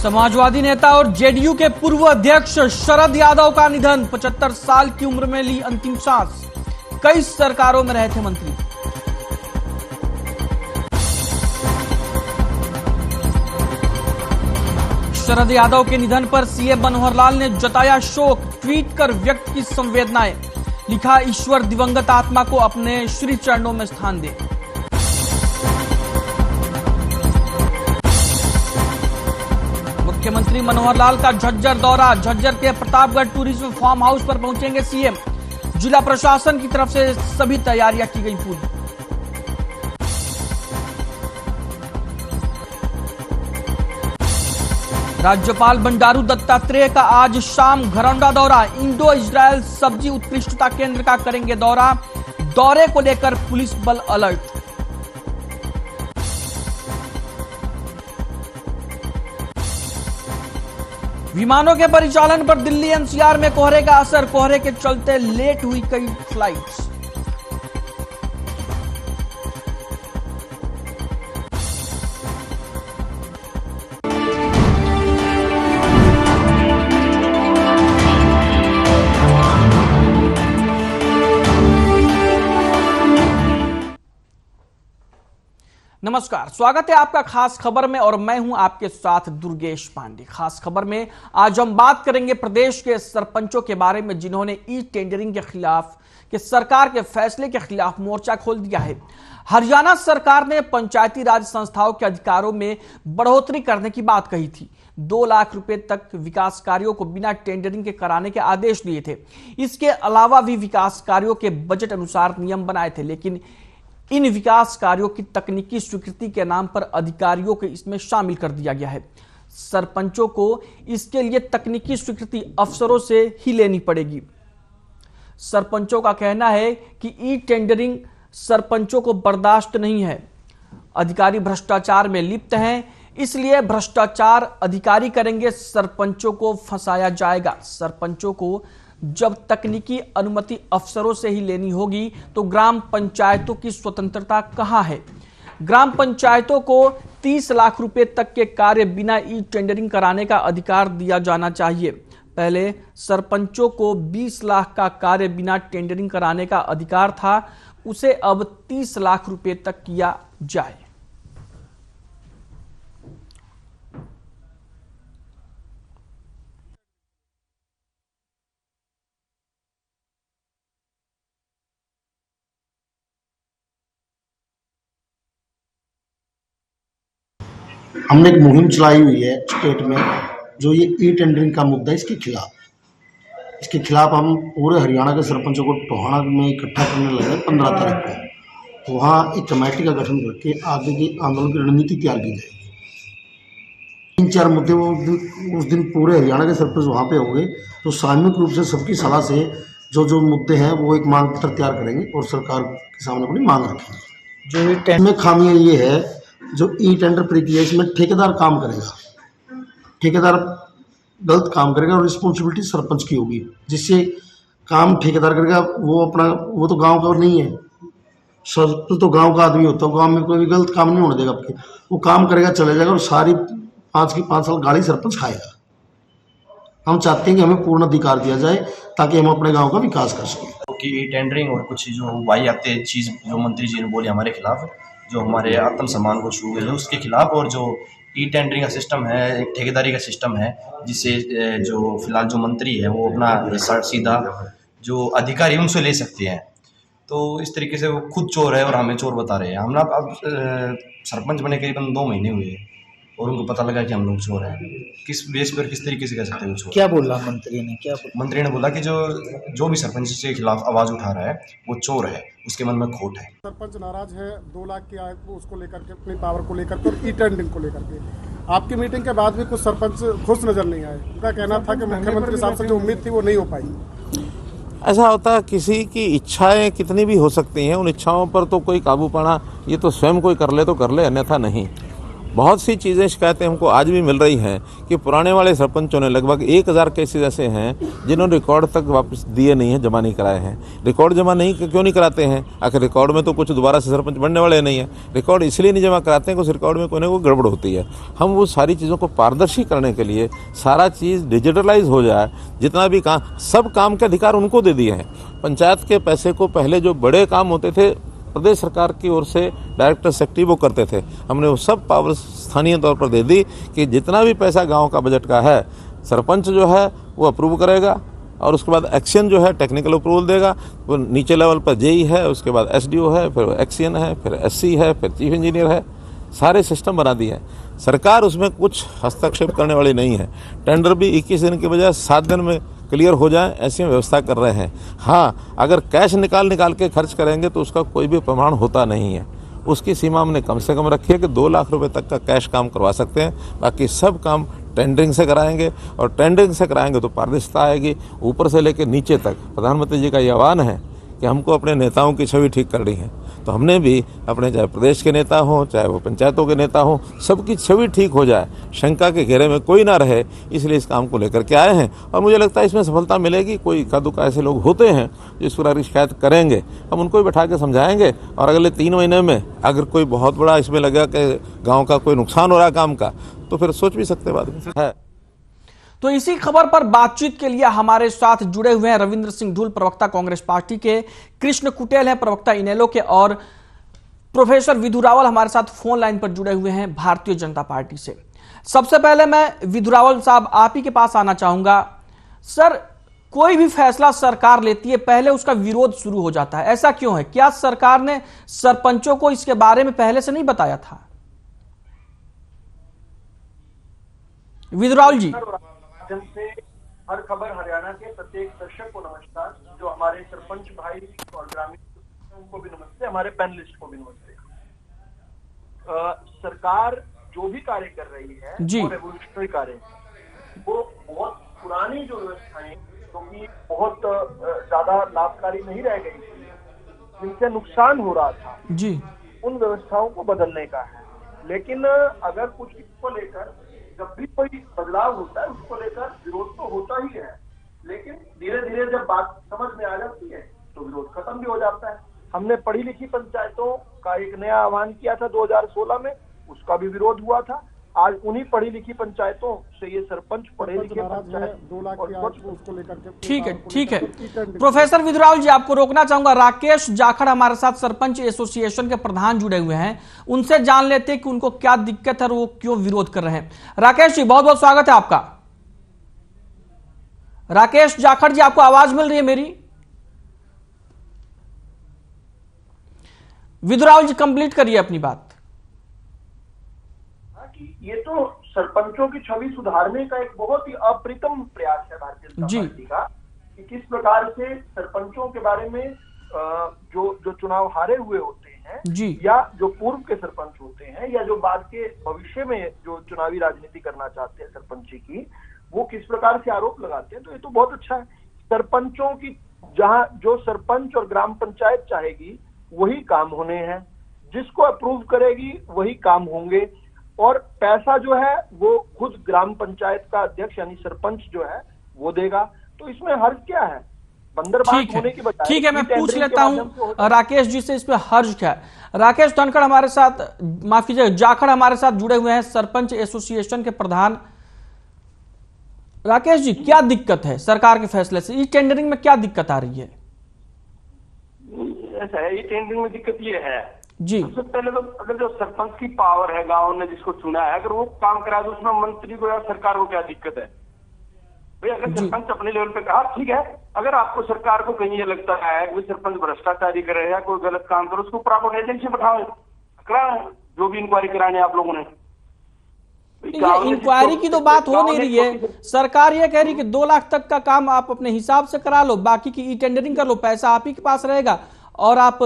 समाजवादी नेता और जेडीयू के पूर्व अध्यक्ष शरद यादव का निधन। 75 साल की उम्र में ली अंतिम सांस। कई सरकारों में रहे थे मंत्री। शरद यादव के निधन पर सीएम मनोहर लाल ने जताया शोक। ट्वीट कर व्यक्त की संवेदनाएं। लिखा, ईश्वर दिवंगत आत्मा को अपने श्री चरणों में स्थान दे। मुख्यमंत्री मनोहर लाल का झज्जर दौरा। झज्जर के प्रतापगढ़ टूरिज्म फार्म हाउस पर पहुंचेंगे सीएम। जिला प्रशासन की तरफ से सभी तैयारियां की गई पूरी। राज्यपाल बंडारू दत्तात्रेय का आज शाम घरौंडा दौरा। इंडो इजरायल सब्जी उत्कृष्टता केंद्र का करेंगे दौरा। दौरे को लेकर पुलिस बल अलर्ट। विमानों के परिचालन पर दिल्ली एनसीआर में कोहरे का असर। कोहरे के चलते लेट हुई कई फ्लाइट्स। नमस्कार, स्वागत है आपका खास खबर में और मैं हूं आपके साथ दुर्गेश पांडे। खास खबर में आज हम बात करेंगे प्रदेश के सरपंचों के बारे में जिन्होंने ई टेंडरिंग के खिलाफ के सरकार के फैसले के खिलाफ मोर्चा खोल दिया है। हरियाणा सरकार ने पंचायती राज संस्थाओं के अधिकारों में बढ़ोतरी करने की बात कही थी। 2 लाख रुपए तक विकास कार्यों को बिना टेंडरिंग के कराने के आदेश दिए थे। इसके अलावा भी विकास कार्यों के बजट अनुसार नियम बनाए थे, लेकिन इन विकास कार्यों की तकनीकी स्वीकृति के नाम पर अधिकारियों को इसमें शामिल कर दिया गया है। सरपंचों को इसके लिए तकनीकी स्वीकृति अफसरों से ही लेनी पड़ेगी। सरपंचों का कहना है कि ई टेंडरिंग सरपंचों को बर्दाश्त नहीं है। अधिकारी भ्रष्टाचार में लिप्त हैं, इसलिए भ्रष्टाचार अधिकारी करेंगे, सरपंचों को फंसाया जाएगा। सरपंचों को जब तकनीकी अनुमति अफसरों से ही लेनी होगी तो ग्राम पंचायतों की स्वतंत्रता कहां है। ग्राम पंचायतों को 30 लाख रुपए तक के कार्य बिना ई टेंडरिंग कराने का अधिकार दिया जाना चाहिए। पहले सरपंचों को 20 लाख का कार्य बिना टेंडरिंग कराने का अधिकार था, उसे अब 30 लाख रुपए तक किया जाए। हमने एक मुहिम चलाई हुई है स्टेट में, जो ये ई टेंडरिंग का मुद्दा है इसके खिलाफ हम पूरे हरियाणा के सरपंचों को टोहाना में इकट्ठा करने लगे 15 तारीख को। तो वहाँ एक कमेटी का गठन करके आगे की आंदोलन की रणनीति तैयार की जाएगी। 3-4 मुद्दे वो उस दिन पूरे हरियाणा के सरपंच वहाँ पे होंगे, तो सामूहिक रूप से सबकी सलाह से जो मुद्दे हैं वो एक मांग पत्र तैयार करेंगे और सरकार के सामने अपनी मांग रखेंगे। जो ये में खामियाँ ये है, जो ई टेंडर प्रक्रिया इसमें ठेकेदार काम करेगा, ठेकेदार गलत काम करेगा और रिस्पॉन्सिबिलिटी सरपंच की होगी। जिससे काम ठेकेदार करेगा वो तो गांव का नहीं है, सरपंच तो गांव का आदमी होता है। गांव में कोई भी गलत काम नहीं होने देगा आपके, वो काम करेगा, चले जाएगा और सारी 5 साल गाली सरपंच खाएगा। हम चाहते हैं कि हमें पूर्ण अधिकार दिया जाए ताकि हम अपने गाँव का विकास कर सकें। कि ई टेंडरिंग और कुछ जो वाहियात चीज़ जो मंत्री जी ने बोली हमारे खिलाफ, जो हमारे आत्मसम्मान को छू गई है, उसके खिलाफ। और जो ई टेंडरिंग का सिस्टम है, एक ठेकेदारी का सिस्टम है, जिससे जो फिलहाल जो मंत्री है वो अपना सीधा जो अधिकारी उनसे ले सकते हैं। तो इस तरीके से वो खुद चोर है और हमें चोर बता रहे हैं। हम अब सरपंच बने करीबन 2 महीने हुए और उनको पता लगा कि हम लोग चोर हैं। किस बेस पर, किस तरीके से कह सकते हैं वो चोर? क्या बोला मंत्री ने बोला कि जो भी सरपंच के खिलाफ आवाज़ उठा रहा है वो चोर है, उसके मन में खोट है। सरपंच नाराज है 2 लाख की आय को उसको लेकर के, अपनी पावर को लेकर के और ई टेंडरिंग को लेकर के। आपकी मीटिंग के बाद भी कुछ सरपंच खुश नजर नहीं आए। उनका कहना था कि मुख्यमंत्री साहब से जो उम्मीद थी वो नहीं हो पाई। ऐसा होता है, किसी की इच्छाएं कितनी भी हो सकती हैं, उन इच्छाओं पर तो कोई काबू पाना, ये तो स्वयं कोई कर ले तो कर ले, अन्यथा नहीं। बहुत सी चीज़ें शिकायतें हमको आज भी मिल रही हैं कि पुराने वाले सरपंचों ने लगभग 1000 केसेज ऐसे हैं जिन्होंने रिकॉर्ड तक वापस दिए नहीं हैं, जमा नहीं कराए हैं। रिकॉर्ड जमा नहीं क्यों नहीं कराते हैं? आखिर रिकॉर्ड में तो कुछ दोबारा से सरपंच बनने वाले नहीं है। रिकॉर्ड इसलिए नहीं जमा कराते हैं कि उस रिकॉर्ड में कोई ना कोई गड़बड़ होती है। हम वो सारी चीज़ों को पारदर्शी करने के लिए सारा चीज़ डिजिटलाइज हो जाए, जितना भी काम, सब काम के अधिकार उनको दे दिए हैं। पंचायत के पैसे को पहले जो बड़े काम होते थे प्रदेश सरकार की ओर से डायरेक्टर सेक्रेटरी वो करते थे, हमने वो सब पावर स्थानीय तौर पर दे दी कि जितना भी पैसा गांव का बजट का है सरपंच जो है वो अप्रूव करेगा और उसके बाद एक्शन जो है टेक्निकल अप्रूवल देगा। वो नीचे लेवल पर जेई है, उसके बाद एसडीओ है, फिर एक्सीएन है, फिर एससी है, फिर चीफ इंजीनियर है। सारे सिस्टम बना दिए हैं। सरकार उसमें कुछ हस्तक्षेप करने वाली नहीं है। टेंडर भी 21 दिन के बजाय 7 दिन में क्लियर हो जाए ऐसी व्यवस्था कर रहे हैं। हाँ, अगर कैश निकाल के खर्च करेंगे तो उसका कोई भी प्रमाण होता नहीं है। उसकी सीमा हमने कम से कम रखी है कि 2 लाख रुपए तक का कैश काम करवा सकते हैं। बाकी सब काम टेंडरिंग से कराएंगे और टेंडरिंग से कराएंगे तो पारदर्शिता आएगी ऊपर से लेकर नीचे तक। प्रधानमंत्री जी का ये आह्वान है कि हमको अपने नेताओं की छवि ठीक करनी है, तो हमने भी अपने चाहे प्रदेश के नेता हों चाहे वो पंचायतों के नेता हों, सबकी छवि ठीक हो जाए, शंका के घेरे में कोई ना रहे, इसलिए इस काम को लेकर के आए हैं। और मुझे लगता है इसमें सफलता मिलेगी। कोई इक्का दुक्का ऐसे लोग होते हैं जो इस प्रकार की शिकायत करेंगे, हम उनको भी बैठा के समझाएंगे और अगले 3 महीने में अगर कोई बहुत बड़ा इसमें लगेगा कि गाँव का कोई नुकसान हो रहा है काम का, तो फिर सोच भी सकते बाद में है। तो इसी खबर पर बातचीत के लिए हमारे साथ जुड़े हुए हैं रविंद्र सिंह ढूल, प्रवक्ता कांग्रेस पार्टी के, कृष्ण कुटेल हैं प्रवक्ता इनेलो के, और प्रोफेसर विधु रावल हमारे साथ फोन लाइन पर जुड़े हुए हैं भारतीय जनता पार्टी से। सबसे पहले मैं विधु रावल साहब आप ही के पास आना चाहूंगा। सर, कोई भी फैसला सरकार लेती है पहले उसका विरोध शुरू हो जाता है, ऐसा क्यों है? क्या सरकार ने सरपंचों को इसके बारे में पहले से नहीं बताया था? विधु रावल जी। माध्यम से हर खबर हरियाणा के प्रत्येक दर्शक को नमस्कार। जो हमारे सरपंच भाई और ग्रामीण उनको भी नमस्ते, हमारे पैनलिस्ट को भी नमस्ते। सरकार जो भी कार्य कर रही है वो रेवोल्यूशनरी कार्य है। वो बहुत पुरानी जो व्यवस्थाएं क्योंकि बहुत ज्यादा लाभकारी नहीं रह गई थी, जिनसे नुकसान हो रहा था जी, उन व्यवस्थाओं को बदलने का है। लेकिन अगर कुछ इसको लेकर जब भी कोई बदलाव होता है उसको लेकर विरोध तो होता ही है, लेकिन धीरे धीरे जब बात समझ में आ जाती है तो विरोध खत्म भी हो जाता है। हमने पढ़ी लिखी पंचायतों का एक नया आह्वान किया था 2016 में, उसका भी विरोध हुआ था। आज उन्हीं पढ़ी लिखी पंचायतों से ये सरपंच पढ़े लिखे पंचायत 2 लाख की आज उसको लेकर के ठीक है। प्रोफेसर विधु रावल जी, आपको रोकना चाहूंगा। राकेश जाखड़ हमारे साथ सरपंच एसोसिएशन के प्रधान जुड़े हुए हैं, उनसे जान लेते हैं कि उनको क्या दिक्कत है और वो क्यों विरोध कर रहे हैं। राकेश जी, बहुत बहुत स्वागत है आपका। राकेश जाखड़ जी, आपको आवाज मिल रही है मेरी? विधु रावल जी, कंप्लीट करिए अपनी बात। ये तो सरपंचों की छवि सुधारने का एक बहुत ही अप्रितम प्रयास है भारतीय जनता पार्टी का, कि किस प्रकार से सरपंचों के बारे में जो चुनाव हारे हुए होते हैं या जो पूर्व के सरपंच होते हैं या जो बाद के भविष्य में जो चुनावी राजनीति करना चाहते हैं सरपंची की, वो किस प्रकार से आरोप लगाते हैं। तो ये तो बहुत अच्छा है। सरपंचों की जहां जो सरपंच और ग्राम पंचायत चाहेगी वही काम होने हैं, जिसको अप्रूव करेगी वही काम होंगे, और पैसा जो है वो खुद ग्राम पंचायत का अध्यक्ष यानी सरपंच जो है वो देगा। तो इसमें हर्ज क्या है? बंदरबांट होने की बजाय ठीक है, मैं पूछ लेता हूं राकेश जी से इसमें हर्ज क्या है। राकेश धनखड़ हमारे साथ, माफ कीजिए, जाखड़ हमारे साथ जुड़े हुए हैं, सरपंच एसोसिएशन के प्रधान। राकेश जी, क्या दिक्कत है सरकार के फैसले से? ई टेंडरिंग में क्या दिक्कत आ रही है? ऐसा है, ई टेंडरिंग में दिक्कत ये है जी, सबसे पहले तो अगर जो सरपंच की पावर है, गांव ने जिसको चुना है, अगर वो काम करा तो उसमें मंत्री को या सरकार को क्या दिक्कत है? भाई अगर सरपंच अपने लेवल पे कहा ठीक है, अगर आपको सरकार को कहीं ये लगता है कि सरपंच भ्रष्टाचारी करे या कोई गलत काम करे, उसको प्रॉपर एजेंसी बैठाओ, कराए जो भी इंक्वायरी कराने आप लोगों ने। इंक्वायरी की तो बात हो नहीं रही है। सरकार ये कह रही है कि 2 लाख तक का काम आप अपने हिसाब से करा लो, बाकी की ई टेंडरिंग कर लो, पैसा आप ही के पास रहेगा और आप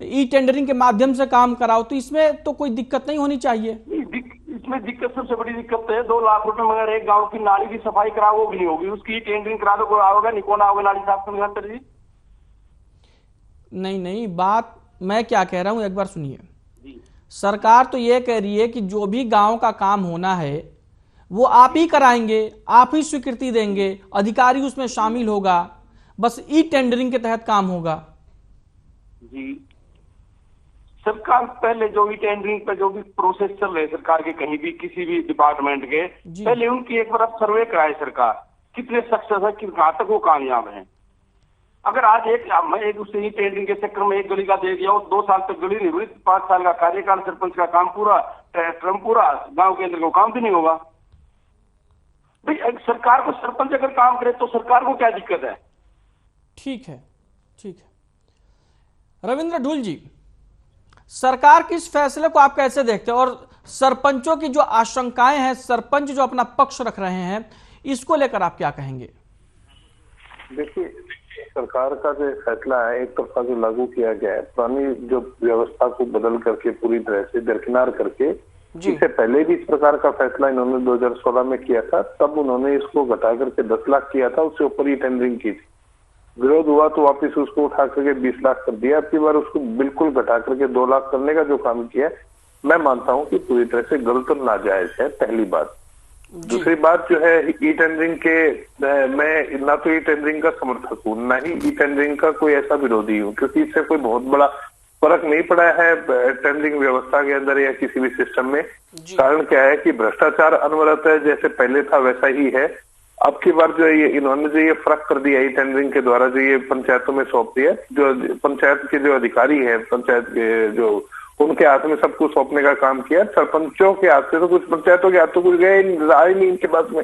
ई टेंडरिंग के माध्यम से काम कराओ। तो इसमें तो कोई दिक्कत नहीं होनी चाहिए। इसमें दिक्कत, सबसे बड़ी दिक्कत है 2 लाख रुपए मगर एक गांव की नाली की सफाई कराओ वो भी नहीं होगी, उसकी टेंडरिंग करा दो, कोई आओगे नहीं, कौन आओगे नाली साफ करने जी? नहीं, बात मैं क्या कह रहा हूं एक बार सुनिए। सरकार तो ये कह रही है कि जो भी गांव का काम होना है वो आप ही कराएंगे, आप ही स्वीकृति देंगे, अधिकारी उसमें शामिल होगा, बस ई टेंडरिंग के तहत काम होगा। जी, सरकार पहले जो भी टेंडरिंग पे जो भी प्रोसेस चल रहे सरकार के कहीं भी किसी भी डिपार्टमेंट के, पहले उनकी एक बार सर्वे कराए सरकार, कितने सक्सेस है, कहाँ तक वो कामयाब है। अगर आज एक उससे ही टेंडरिंग के चक्कर में एक गली का दे दिया और 2 साल तक गली नहीं हुई, 5 साल का कार्यकाल सरपंच का काम पूरा, टर्म पूरा, गांव के अंदर को काम भी नहीं होगा। भाई सरकार को, सरपंच अगर काम करे तो सरकार को क्या दिक्कत है। ठीक है, ठीक है। रविंद्र ढूल जी, सरकार के इस फैसले को आप कैसे देखते हैं, और सरपंचों की जो आशंकाएं हैं, सरपंच जो अपना पक्ष रख रहे हैं, इसको लेकर आप क्या कहेंगे? देखिए, सरकार का जो फैसला है एक तरफा जो लागू किया गया है, पुरानी जो व्यवस्था को बदल करके पूरी तरह से दरकिनार करके, इससे पहले भी इस प्रकार का फैसला इन्होंने 2016 में किया था, तब उन्होंने इसको घटा करके 10 लाख किया था, उससे ऊपर ही टेंडरिंग की थी। विरोध हुआ तो वापस उसको उठा करके 20 लाख कर दिया। अब की बार उसको बिल्कुल घटा करके 2 लाख करने का जो काम किया है, मैं मानता हूं कि पूरी तरह से गलत और नाजायज है, पहली बात। दूसरी बात जो है ई टेंडरिंग के, मैं ना तो ई टेंडरिंग का समर्थक हूँ, ना ही ई टेंडरिंग का कोई ऐसा विरोधी हूँ, क्योंकि इससे कोई बहुत बड़ा फर्क नहीं पड़ा है टेंडरिंग व्यवस्था के अंदर या किसी भी सिस्टम में। कारण क्या है कि भ्रष्टाचार अनवरत है, जैसे पहले था वैसा ही है। अब की बार जो ये इन्होंने जो ये फर्क कर दिया ई टेंडरिंग के द्वारा, जो ये पंचायतों में सौंप दिया, जो पंचायत के जो अधिकारी हैं, पंचायत के जो उनके हाथ में सब कुछ सौंपने का काम किया। सरपंचों के हाथ से तो कुछ, पंचायतों के हाथ तो कुछ गए नहीं इनके पास में।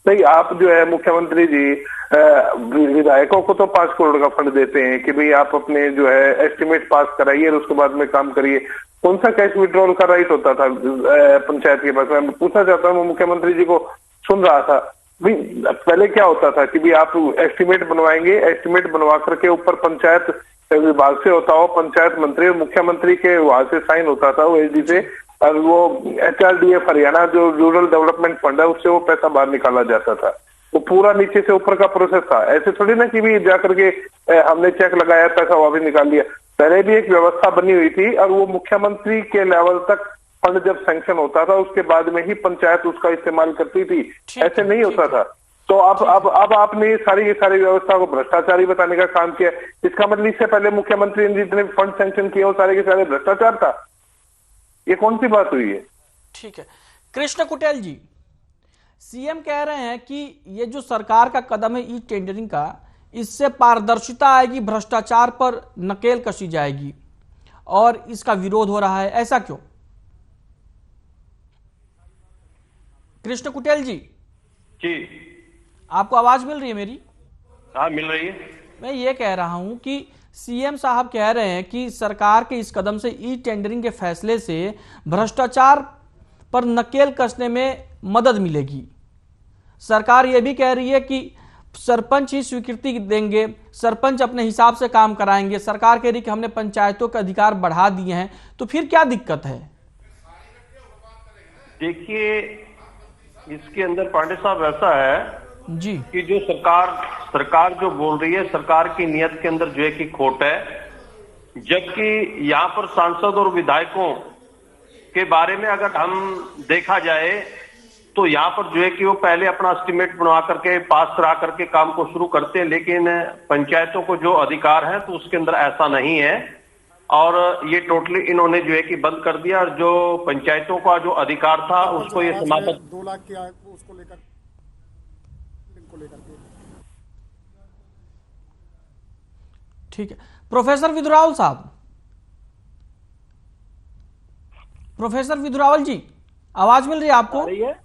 नहीं, आप जो है मुख्यमंत्री जी विधायकों को तो 5 करोड़ का फंड देते हैं कि भाई आप अपने जो है एस्टिमेट पास कराइए और उसके बाद में काम करिए। कौन सा कैश विड्रॉल का राइट होता था पंचायत के पास? मैं पूछना चाहता हूँ, मुख्यमंत्री जी को सुन रहा था भाई, पहले क्या होता था कि भाई आप एस्टिमेट बनवाएंगे, एस्टिमेट बनवा करके ऊपर पंचायत विभाग से होता हो, पंचायत मंत्री और मुख्यमंत्री के वहां से साइन होता था वो एडी से, और वो HRDF हरियाणा जो रूरल डेवलपमेंट फंड है उससे वो पैसा बाहर निकाला जाता था। वो पूरा नीचे से ऊपर का प्रोसेस था। ऐसे थोड़ी ना कि भी जाकर के हमने चेक लगाया, पैसा वापस निकाल लिया। पहले भी एक व्यवस्था बनी हुई थी और वो मुख्यमंत्री के लेवल तक फंड जब सैंक्शन होता था उसके बाद में ही पंचायत उसका इस्तेमाल करती थी, ऐसे नहीं होता था। तो अब आपने सारी व्यवस्था को भ्रष्टाचारी बताने का काम किया। इसका मतलब इससे पहले मुख्यमंत्री ने जितने फंड सैंक्शन किए वो सारे के सारे भ्रष्टाचार था। ये कौन सी बात हुई है? ठीक है। कृष्ण कुटेल जी, सीएम कह रहे हैं कि ये जो सरकार का कदम है ई टेंडरिंग का, इससे पारदर्शिता आएगी, भ्रष्टाचार पर नकेल कसी जाएगी, और इसका विरोध हो रहा है, ऐसा क्यों? कृष्ण कुटेल जी आपको आवाज मिल रही है मेरी? हाँ, मिल रही है। मैं ये कह रहा हूं कि सीएम साहब कह रहे हैं कि सरकार के इस कदम से, ई टेंडरिंग के फैसले से भ्रष्टाचार पर नकेल कसने में मदद मिलेगी। सरकार ये भी कह रही है कि सरपंच ही स्वीकृति देंगे, सरपंच अपने हिसाब से काम कराएंगे। सरकार कह रही है कि हमने पंचायतों के अधिकार बढ़ा दिए हैं, तो फिर क्या दिक्कत है? देखिए, इसके अंदर पांडे साहब ऐसा है जी कि जो सरकार जो बोल रही है, सरकार की नीयत के अंदर जो है कि खोट है, जबकि यहाँ पर सांसद और विधायकों के बारे में अगर हम देखा जाए तो यहाँ पर जो है कि वो पहले अपना एस्टिमेट बनवा करके पास करा करके काम को शुरू करते हैं, लेकिन पंचायतों को जो अधिकार है तो उसके अंदर ऐसा नहीं है, और ये टोटली इन्होंने जो है कि बंद कर दिया। और जो पंचायतों का जो अधिकार था उसको ये समाप्त 2 लाख किया उसको लेकर ठीक है। प्रोफेसर विधुरावल साहब, प्रोफेसर विधुरावल जी, आवाज मिल रही है आपको? आ रही है?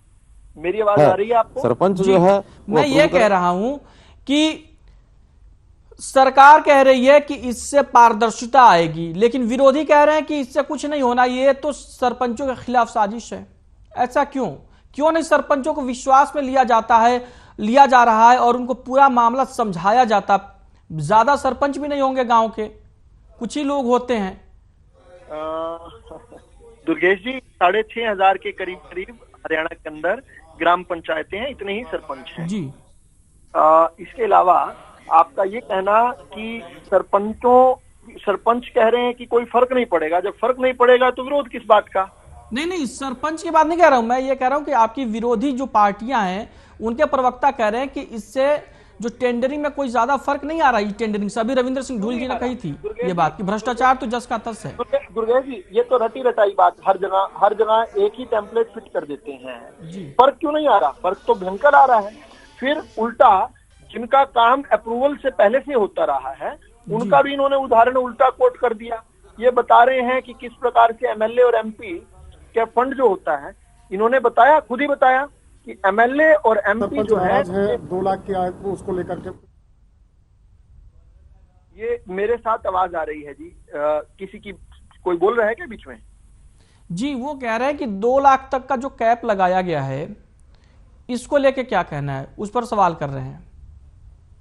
मेरी आवाज आ रही है आपको? सरपंच जो है, मैं ये कह रहा हूं कि सरकार कह रही है कि इससे पारदर्शिता आएगी, लेकिन विरोधी कह रहे हैं कि इससे कुछ नहीं होना, ये तो सरपंचों के खिलाफ साजिश है। ऐसा क्यों? क्यों नहीं सरपंचों को विश्वास में लिया जा रहा है और उनको पूरा मामला समझाया जाता? ज्यादा सरपंच भी नहीं होंगे गांव के, कुछ ही लोग होते हैं। दुर्गेश जी, 6,500 के करीब हरियाणा के अंदर ग्राम पंचायतें हैं, इतने ही सरपंच हैं जी। इसके अलावा आपका ये कहना कि सरपंचों सरपंच कह रहे हैं कि कोई फर्क नहीं पड़ेगा। जब फर्क नहीं पड़ेगा तो विरोध किस बात का? नहीं, सरपंच की बात नहीं कह रहा हूं मैं, ये कह रहा हूं कि आपकी विरोधी जो पार्टियां हैं उनके प्रवक्ता कह रहे हैं कि इससे जो टेंडरिंग में कोई ज्यादा फर्क नहीं आ रहा है। टेंडरिंग से अभी रविंद्र सिंह ढूल जी ने कही थी ये बात कि भ्रष्टाचार तो जस का तस है। दुर्गेश जी, ये तो रटी रटाई बात, हर जगह एक ही टेम्पलेट फिट कर देते हैं। फर्क क्यों नहीं आ रहा? फर्क तो भयंकर आ रहा है। फिर उल्टा जिनका काम अप्रूवल से पहले से होता रहा है उनका भी इन्होंने उदाहरण उल्टा कोट कर दिया। ये बता रहे हैं कि किस प्रकार से एमएलए और एमपी के फंड जो होता है, इन्होंने बताया, खुद ही बताया कि एमएलए और एमपी जो है 2 लाख की आय को उसको लेकर के। ये मेरे साथ आवाज आ रही है जी, किसी की कोई बोल रहा है क्या बीच में? जी, वो कह रहे हैं कि 2 लाख तक का जो कैप लगाया गया है इसको लेके क्या कहना है, उस पर सवाल कर रहे हैं।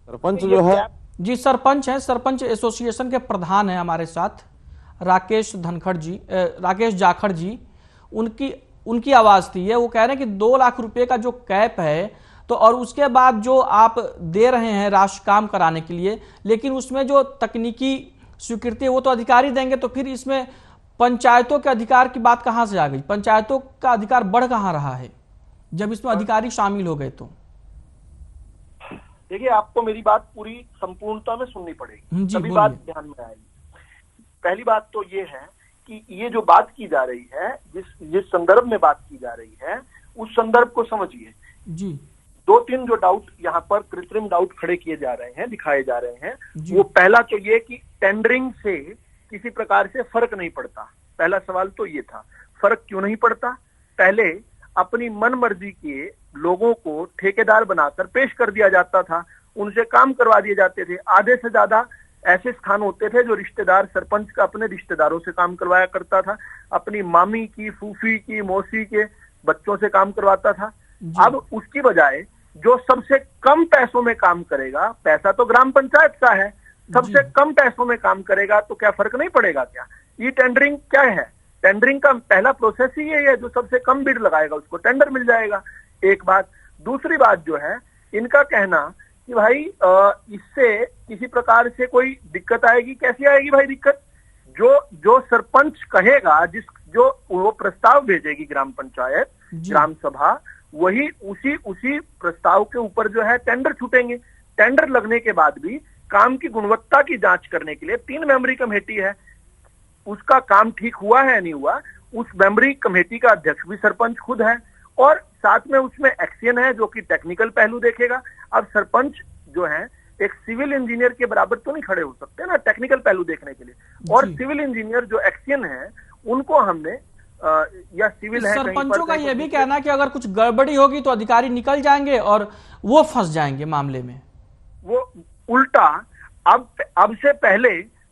सरपंच जो है जी सरपंच हैं, सरपंच एसोसिएशन के प्रधान हैं हमारे साथ राकेश जाखड़ जी, उनकी आवाज थी ये। वो कह रहे हैं कि 2 लाख रुपए का जो कैप है तो और उसके बाद जो आप दे रहे हैं राशि काम कराने के लिए, लेकिन उसमें जो तकनीकी स्वीकृति है वो तो अधिकारी देंगे, तो फिर इसमें पंचायतों के अधिकार की बात कहां से आ गई? पंचायतों का अधिकार बढ़ कहां रहा है जब इसमें अधिकारी शामिल हो गए? तो देखिए, आपको मेरी बात पूरी संपूर्णता में सुननी पड़ेगी, तभी बात ध्यान में आएगी। पहली बात तो ये है कि ये जो बात की जा रही है, जिस संदर्भ में बात की जा रही है, उस संदर्भ को समझिए जी। 2-3 जो डाउट यहाँ पर कृत्रिम डाउट खड़े किए जा रहे हैं, दिखाए जा रहे हैं, वो पहला तो ये कि टेंडरिंग से किसी प्रकार से फर्क नहीं पड़ता। पहला सवाल तो ये था, फर्क क्यों नहीं पड़ता? पहले अपनी मन मर्जी के लोगों को ठेकेदार बनाकर पेश कर दिया जाता था, उनसे काम करवा दिए जाते थे। आधे से ज्यादा ऐसे स्थान होते थे जो रिश्तेदार, सरपंच का अपने रिश्तेदारों से काम करवाया करता था, अपनी मामी की, फूफी की, मौसी के बच्चों से काम करवाता था। अब उसकी बजाय जो सबसे कम पैसों में काम करेगा, पैसा तो ग्राम पंचायत का है, सबसे कम पैसों में काम करेगा तो क्या फर्क नहीं पड़ेगा क्या? ये टेंडरिंग क्या है? टेंडरिंग का पहला प्रोसेस ही यही है, जो सबसे कम बिड लगाएगा उसको टेंडर मिल जाएगा। एक बात। दूसरी बात जो है, इनका कहना कि भाई इससे किसी प्रकार से कोई दिक्कत आएगी। कैसी आएगी भाई दिक्कत? जो सरपंच कहेगा, जो वो प्रस्ताव भेजेगी ग्राम पंचायत, ग्राम सभा, वही उसी प्रस्ताव के ऊपर जो है टेंडर छूटेंगे। टेंडर लगने के बाद भी काम की गुणवत्ता की जांच करने के लिए 3 मेंबरी कमेटी है, उसका काम ठीक हुआ है नहीं हुआ, उस मेंबरी कमेटी का अध्यक्ष भी सरपंच खुद है, और साथ में उसमें एक्सियन है जो कि टेक्निकल पहलू देखेगा। अब सरपंच जो है एक सिविल इंजीनियर के बराबर तो नहीं खड़े हो सकते ना टेक्निकल पहलू देखने के लिए, और सिविल इंजीनियर जो एक्सियन है उनको हमने या सिविल है, सरपंचों का यह भी कहना है कि अगर कुछ गड़बड़ी होगी तो अधिकारी निकल जाएंगे और वो फंस जाएंगे मामले में। वो उल्टा अब से पहले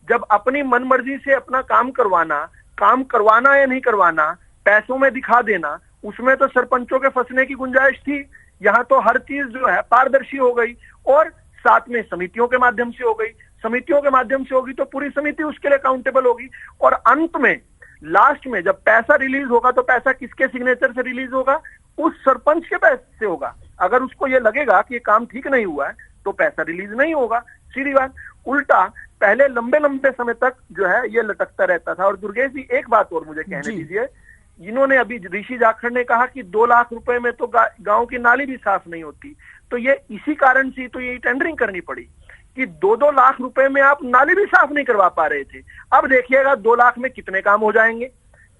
जब अपनी मनमर्जी से अपना काम करवाना या नहीं करवाना, पैसों में दिखा देना, उसमें तो सरपंचों के फंसने की गुंजाइश थी। यहाँ तो हर चीज जो है पारदर्शी हो गई, और साथ में समितियों के माध्यम से हो गई। समितियों के माध्यम से होगी तो पूरी समिति उसके लिए अकाउंटेबल होगी, और अंत में लास्ट में जब पैसा रिलीज होगा तो पैसा किसके सिग्नेचर से रिलीज होगा? उस सरपंच के पैसे से होगा। अगर उसको ये लगेगा कि ये काम ठीक नहीं हुआ है तो पैसा रिलीज नहीं होगा, सीधी बात। उल्टा पहले लंबे समय तक जो है ये लटकता रहता था। और दुर्गेश जी, एक बात और मुझे कहने दीजिए, इन्होंने अभी ऋषि जाखड़ ने कहा कि 2 लाख रुपए में तो गांव की नाली भी साफ नहीं होती, तो ये इसी कारण से तो ये टेंडरिंग करनी पड़ी कि 2-2 लाख रुपए में आप नाली भी साफ नहीं करवा पा रहे थे। अब देखिएगा 2 लाख में कितने काम हो जाएंगे,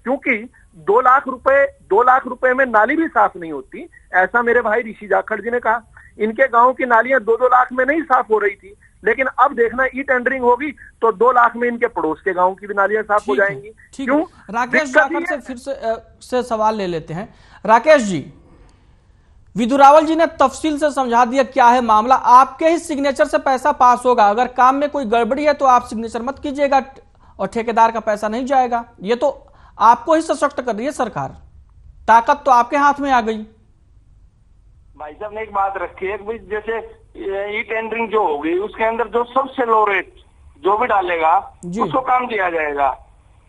क्योंकि 2 लाख रुपए में नाली भी साफ नहीं होती, ऐसा मेरे भाई ऋषि जाखड़ जी ने कहा। इनके गांव की नालियां 2-2 लाख में नहीं साफ हो रही थी, लेकिन अब देखना ई टेंडरिंग होगी तो 2 लाख में इनके पड़ोस के गांव की भी नालियां साफ हो जाएंगी। क्यों? राकेश जाखड़ से फिर से सवाल ले लेते हैं। राकेश जी, विदुरावल जी ने तफसील से समझा दिया क्या है मामला। आपके ही सिग्नेचर से पैसा पास होगा, अगर काम में कोई गड़बड़ी है तो आप सिग्नेचर मत कीजिएगा और ठेकेदार का पैसा नहीं जाएगा। ये तो आपको ही सशक्त कर रही है सरकार, ताकत तो आपके हाथ में आ गई। भाई साहब ने एक बात रखी है कि जैसे ई टेंडरिंग जो होगी उसके अंदर जो सबसे लो रेट जो भी डालेगा उसको काम दिया जाएगा।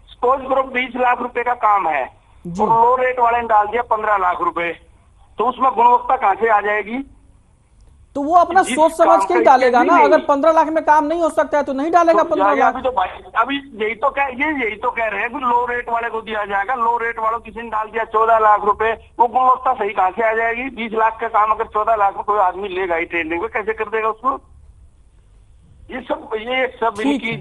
सपोज करो 20 लाख रुपए का काम है और लो रेट वाले ने डाल दिया 15 लाख रुपए, तो उसमें गुणवत्ता कहां से आ जाएगी? तो वो अपना सोच समझ के ही डालेगा ना। अगर 15 लाख में काम नहीं हो सकता है तो नहीं डालेगा 15 लाख। अभी तो अभी यही तो कह रहे हैं कि लो रेट वाले को दिया जाएगा। लो रेट वालों किसी ने डाल दिया 14 लाख रुपए, वो गुणवत्ता सही कहां से आ जाएगी? 20 लाख का काम अगर 14 लाख में कोई आदमी लेगा ही ट्रेनिंग में, कैसे कर देगा उसको? ये सब इनकी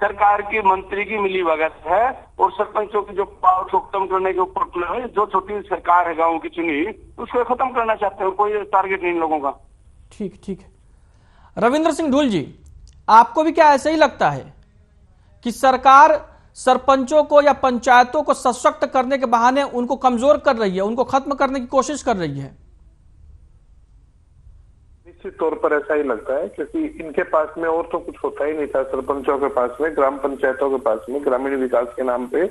सरकार के मंत्री की मिली भगत है और सरपंचों की जो पावर को खत्म करने के ऊपर जो छोटी सरकार है गाँव की चुनी, उसको खत्म करना चाहते हैं। कोई टारगेट नहीं इन लोगों का। ठीक है। रविंद्र सिंह ढूल जी, आपको भी क्या ऐसे ही लगता है कि सरकार सरपंचों को या पंचायतों को सशक्त करने के बहाने उनको कमजोर कर रही है, उनको खत्म करने की कोशिश कर रही है? निश्चित तौर पर ऐसा ही लगता है, क्योंकि इनके पास में और तो कुछ होता ही नहीं था। सरपंचों के पास में, ग्राम पंचायतों के पास में ग्रामीण विकास के नाम पे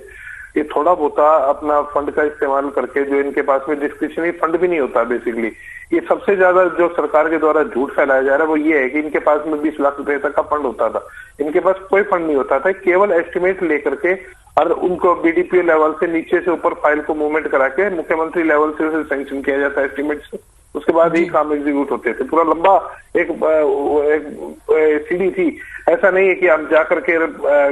ये थोड़ा बहुत अपना फंड का इस्तेमाल करके, जो इनके पास में डिस्क्रिशनरी फंड भी नहीं होता बेसिकली। ये सबसे ज्यादा जो सरकार के द्वारा झूठ फैलाया जा रहा है वो ये है कि इनके पास में 20 लाख रुपए तक का फंड होता था। इनके पास कोई फंड नहीं होता था, केवल एस्टिमेट लेकर के और उनको बीडीपीओ लेवल से नीचे से ऊपर फाइल को मूवमेंट करा के मुख्यमंत्री लेवल से उसे सैंक्शन किया जाता है एस्टिमेट से, उसके बाद ही काम एग्जीक्यूट होते थे। पूरा लंबा एक सीढ़ी थी। ऐसा नहीं है कि आप जाकर के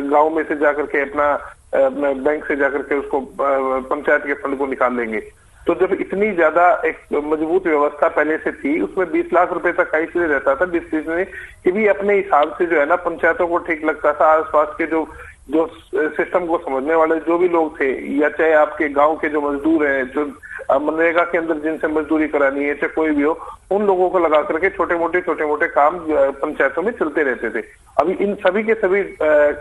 गाँव में से जाकर के अपना बैंक से जाकर के उसको पंचायत के फंड को निकाल लेंगे। तो जब इतनी ज्यादा एक मजबूत व्यवस्था पहले से थी, उसमें 20 लाख रुपए तक का इसलिए रहता था डिस्क्रिशनरी कि भी अपने हिसाब से जो है ना पंचायतों को ठीक लगता था। आसपास के जो सिस्टम को समझने वाले जो भी लोग थे, या चाहे आपके गांव के जो मजदूर हैं, जो मनरेगा के अंदर जिनसे मजदूरी करानी है, चाहे कोई भी हो, उन लोगों को लगा करके छोटे मोटे काम पंचायतों में चलते रहते थे। अभी इन सभी के सभी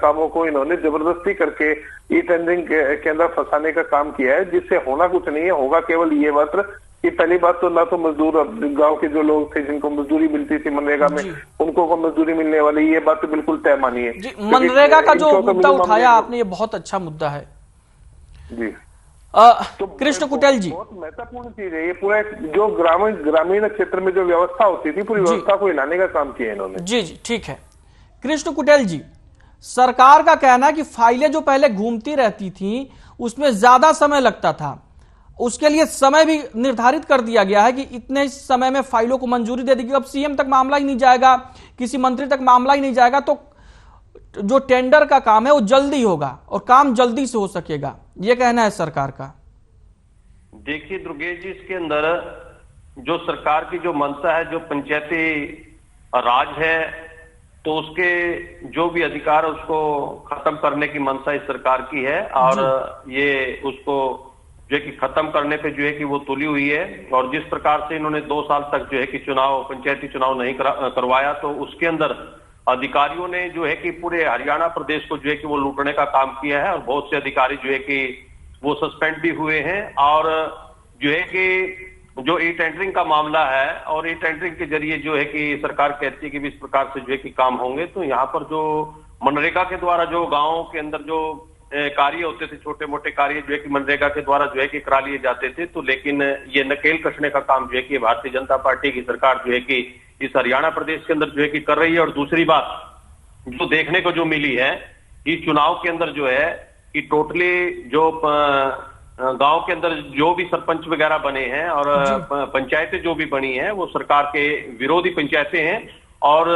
कामों को इन्होंने जबरदस्ती करके ई टेंडरिंग के अंदर फंसाने का काम किया है, जिससे होना कुछ नहीं है। होगा केवल ये मात्र कि पहली बात तो ना तो मजदूर गांव के जो लोग थे जिनको मजदूरी मिलती थी मनरेगा में, उनको को मजदूरी मिलने वाली, ये बात तो बिल्कुल तय मानी है। मनरेगा का जो मुद्दा उठाया आपने, ये बहुत अच्छा मुद्दा है जी। तो कृष्ण कुटेल जी, बहुत महत्वपूर्ण चीज है ये। पूरा जो ग्रामीण क्षेत्र में जो व्यवस्था होती थी, पूरी व्यवस्था को हिलाने का काम किया इन्होंने। जी ठीक है। कृष्ण कुटेल जी, सरकार का कहना है कि फाइलें जो पहले घूमती रहती थी उसमें ज्यादा समय लगता था, उसके लिए समय भी निर्धारित कर दिया गया है कि इतने समय में फाइलों को मंजूरी दे देगी। अब सीएम तक मामला ही नहीं जाएगा, किसी मंत्री तक मामला ही नहीं जाएगा, तो जो टेंडर का काम है वो जल्दी होगा और काम जल्दी से हो सकेगा, ये कहना है सरकार का। देखिए दुर्गेश जी, इसके अंदर जो सरकार की जो मंशा है, जो पंचायती राज है, तो उसके जो भी अधिकार है उसको खत्म करने की मंशा इस सरकार की है। और ये उसको जो है कि खत्म करने पे जो है कि वो तुली हुई है। और जिस प्रकार से इन्होंने 2 साल तक जो है कि पंचायती चुनाव नहीं करवाया, तो उसके अंदर अधिकारियों ने जो है कि पूरे हरियाणा प्रदेश को जो है कि वो लूटने का काम किया है। और बहुत से अधिकारी जो है कि वो सस्पेंड भी हुए हैं। और जो है कि जो ई टेंडरिंग का मामला है, और ई टेंडरिंग के जरिए जो है कि सरकार कहती है कि इस प्रकार से जो है कि काम होंगे, तो यहाँ पर जो मनरेगा के द्वारा जो गाँव के अंदर जो कार्य होते थे, छोटे मोटे कार्य जो है कि मनरेगा के द्वारा जो है कि करा लिए जाते थे, तो लेकिन ये नकेल कसने का काम जो है कि भारतीय जनता पार्टी की सरकार जो है कि इस हरियाणा प्रदेश के अंदर जो है कि कर रही है। और दूसरी बात जो देखने को जो मिली है इस चुनाव के अंदर जो है कि टोटली जो गांव के अंदर जो भी सरपंच वगैरह बने हैं और पंचायतें जो भी बनी हैं, वो सरकार के विरोधी पंचायतें हैं। और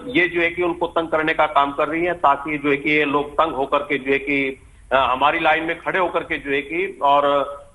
ये जो है कि उनको तंग करने का काम कर रही है, ताकि जो है कि ये लोग तंग होकर के जो है कि हमारी लाइन में खड़े होकर के जो है कि और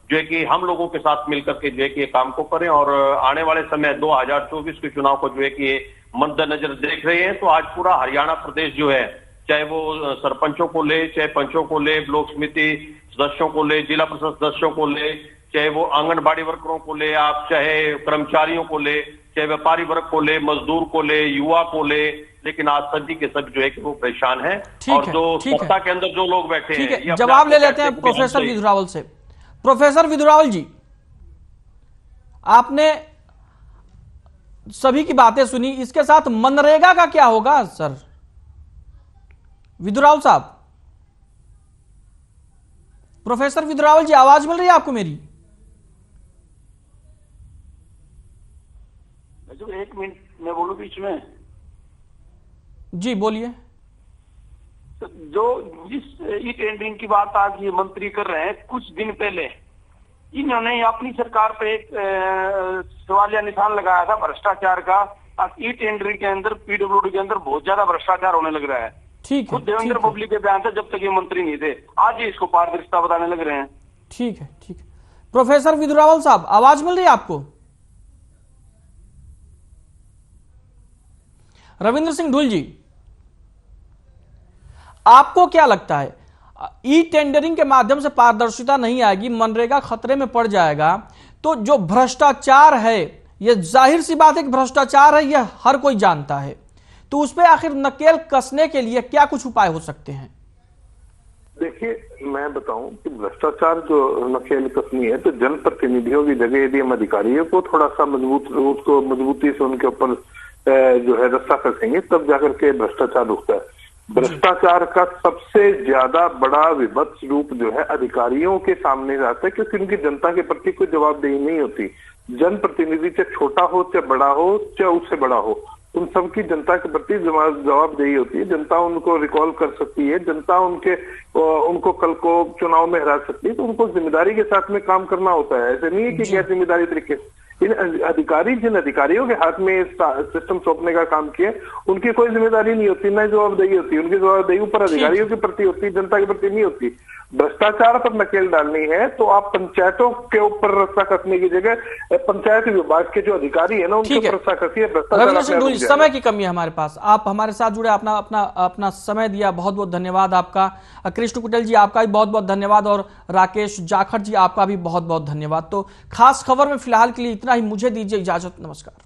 जो है कि हम लोगों के साथ मिलकर के जो है कि ये काम को करें। और आने वाले समय 2024 के चुनाव को जो है कि मद्देनजर देख रहे हैं। तो आज पूरा हरियाणा प्रदेश जो है, चाहे वो सरपंचों को ले, चाहे पंचों को ले, ब्लॉक समिति सदस्यों को ले, जिला परिषद सदस्यों को ले, चाहे वो आंगनबाड़ी वर्करों को ले, आप चाहे कर्मचारियों को ले, चाहे व्यापारी वर्ग को ले, मजदूर को ले, युवा को ले, लेकिन आज सभी के सब जो है कि वो परेशान है। और जो सत्ता के अंदर जो लोग बैठे हैं, जवाब ले लेते हैं प्रोफेसर विधुरावल से। प्रोफेसर विधुरावल जी, आपने सभी की बातें सुनी, इसके साथ मनरेगा का क्या होगा सर? विधुरावल साहब, प्रोफेसर विधुरावल जी, आवाज मिल रही है आपको मेरी? जो 1 मिनट मैं बोलूं बीच में? जी बोलिए। तो जो जिस ई टेंडरिंग की बात आज ये मंत्री कर रहे हैं, कुछ दिन पहले इन्होंने अपनी सरकार पे एक सवालिया निशान लगाया था भ्रष्टाचार का, ई टेंडरिंग के अंदर, पीडब्ल्यूडी के अंदर बहुत ज्यादा भ्रष्टाचार होने लग रहा है। ठीक है, खुद देवेंद्र पब्लिक के बयान था जब तक ये मंत्री नहीं थे, आज ही इसको पारदर्शिता बताने लग रहे हैं। ठीक है, ठीक है। प्रोफेसर विदुरावल साहब, आवाज मिल रही है आपको? रविंद्र सिंह ढुल जी, आपको क्या लगता है, ई टेंडरिंग के माध्यम से पारदर्शिता नहीं आएगी, मनरेगा खतरे में पड़ जाएगा, तो जो भ्रष्टाचार है, यह जाहिर सी बात है कि भ्रष्टाचार है, यह हर कोई जानता है, तो उस पर आखिर नकेल कसने के लिए क्या कुछ उपाय हो सकते हैं? देखिए, मैं बताऊं कि भ्रष्टाचार जो नकेल कसनी है, तो जनप्रतिनिधियों की जगह यदि हम अधिकारियों को थोड़ा सा मजबूती से उनके ऊपर जो है रस्सा कसेंगे, तब जाकर के भ्रष्टाचार रुकता है। भ्रष्टाचार का सबसे ज्यादा बड़ा विभत्स रूप जो है अधिकारियों के सामने आता है, क्योंकि उनकी जनता के प्रति कोई जवाबदेही नहीं होती। जनप्रतिनिधि चाहे छोटा हो, चाहे बड़ा हो, चाहे उससे बड़ा हो, उन सबकी जनता के प्रति जवाबदेही होती है। जनता उनको रिकॉल कर सकती है, जनता उनको कल को चुनाव में हरा सकती है, तो उनको जिम्मेदारी के साथ में काम करना होता है। ऐसे नहीं है कि गैर जिम्मेदारी तरीके से जिन अधिकारियों के हाथ में सिस्टम सौंपने का काम किया, उनकी कोई जिम्मेदारी नहीं होती, न जवाबदेही होती। उनकी जवाबदेही ऊपर अधिकारियों के प्रति होती, जनता के प्रति नहीं होती। भ्रष्टाचार पर नकेल डालनी है तो आप पंचायतों के ऊपर रस्सा कसने की जगह पंचायत विभाग के जो अधिकारी है ना, उनके ऊपर रस्सा कसिए। भ्रष्टाचार, समय की कमी है हमारे पास, आप हमारे साथ जुड़े, अपना समय दिया, बहुत बहुत धन्यवाद आपका। कृष्ण कुटेल जी, आपका भी बहुत बहुत धन्यवाद, और राकेश जाखड़ जी, आपका भी बहुत बहुत धन्यवाद। तो खास खबर में फिलहाल के लिए इतना ही, मुझे दीजिए इजाजत, नमस्कार।